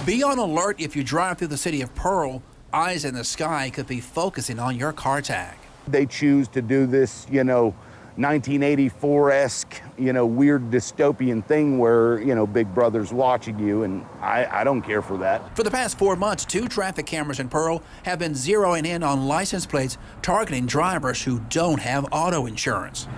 Be on alert if you drive through the city of Pearl. Eyes in the sky could be focusing on your car tag. They choose to do this, 1984-esque, weird dystopian thing where, Big Brother's watching you, and I don't care for that. For the past 4 months, 2 traffic cameras in Pearl have been zeroing in on license plates targeting drivers who don't have auto insurance.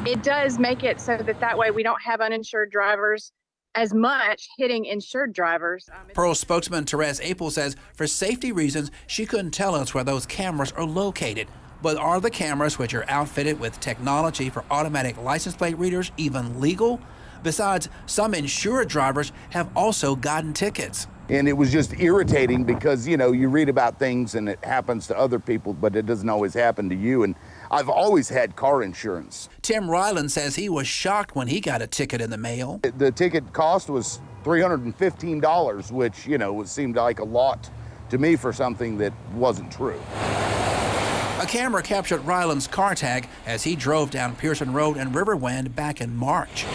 It does make it so that way we don't have uninsured drivers as much hitting insured drivers. Pearl spokesman Therese Apel says for safety reasons, she couldn't tell us where those cameras are located. But are the cameras, which are outfitted with technology for automatic license plate readers, even legal? Besides, some insured drivers have also gotten tickets. And it was just irritating because, you read about things and it happens to other people, but it doesn't always happen to you. And I've always had car insurance. Tim Ryland says he was shocked when he got a ticket in the mail. The ticket cost was $315, which, seemed like a lot to me for something that wasn't true. A camera captured Ryland's car tag as he drove down Pearson Road in Riverwind back in March.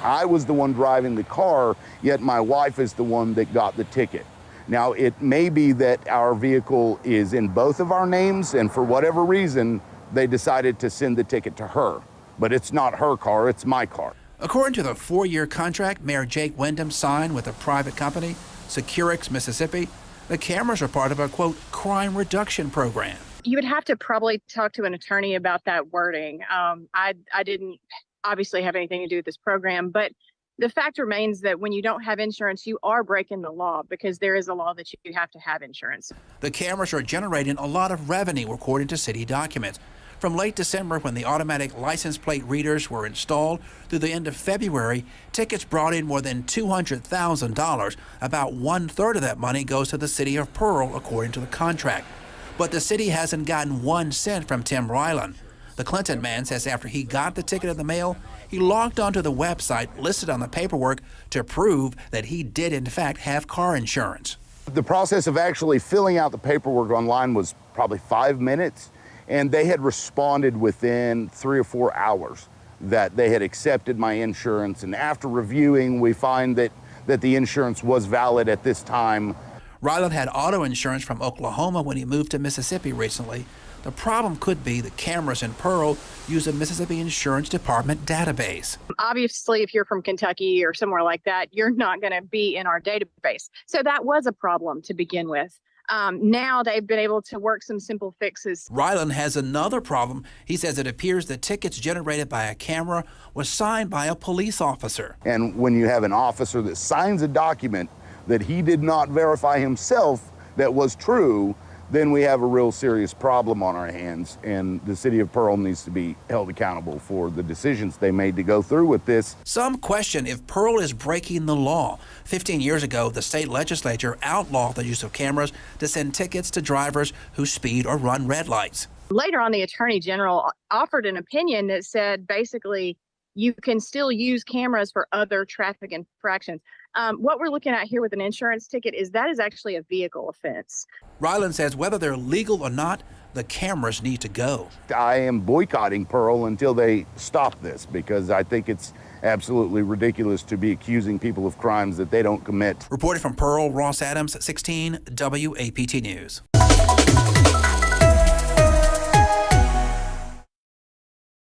I was the one driving the car, yet my wife is the one that got the ticket. Now, it may be that our vehicle is in both of our names, and for whatever reason, they decided to send the ticket to her. But it's not her car, it's my car. According to the 4-year contract Mayor Jake Windham signed with a private company, Securix Mississippi, the cameras are part of a, quote, crime reduction program. You would have to probably talk to an attorney about that wording. I didn't obviously have anything to do with this program, but the fact remains that when you don't have insurance, you are breaking the law because there is a law that you have to have insurance. The cameras are generating a lot of revenue, according to city documents. From late December, when the automatic license plate readers were installed, through the end of February, tickets brought in more than $200,000. About 1/3 of that money goes to the city of Pearl, according to the contract. But the city hasn't gotten 1 cent from Tim Ryland. The Clinton man says after he got the ticket in the mail, he logged onto the website listed on the paperwork to prove that he did in fact have car insurance. The process of actually filling out the paperwork online was probably 5 minutes, and they had responded within 3 or 4 hours that they had accepted my insurance. And after reviewing, we find that the insurance was valid at this time. Ryland had auto insurance from Oklahoma when he moved to Mississippi recently. The problem could be the cameras in Pearl use a Mississippi Insurance Department database. Obviously, if you're from Kentucky or somewhere like that, you're not going to be in our database. So that was a problem to begin with. Now they've been able to work some simple fixes. Ryland has another problem. He says it appears the tickets generated by a camera was signed by a police officer. And when you have an officer that signs a document that he did not verify himself that was true, then we have a real serious problem on our hands, and the city of Pearl needs to be held accountable for the decisions they made to go through with this. Some question if Pearl is breaking the law. 15 years ago, the state legislature outlawed the use of cameras to send tickets to drivers who speed or run red lights. Later on, the Attorney General offered an opinion that said basically you can still use cameras for other traffic infractions. What we're looking at here with an insurance ticket is actually a vehicle offense. Ryland says whether they're legal or not, the cameras need to go. I am boycotting Pearl until they stop this, because I think it's absolutely ridiculous to be accusing people of crimes that they don't commit. Reported from Pearl, Ross Adams, 16 WAPT News.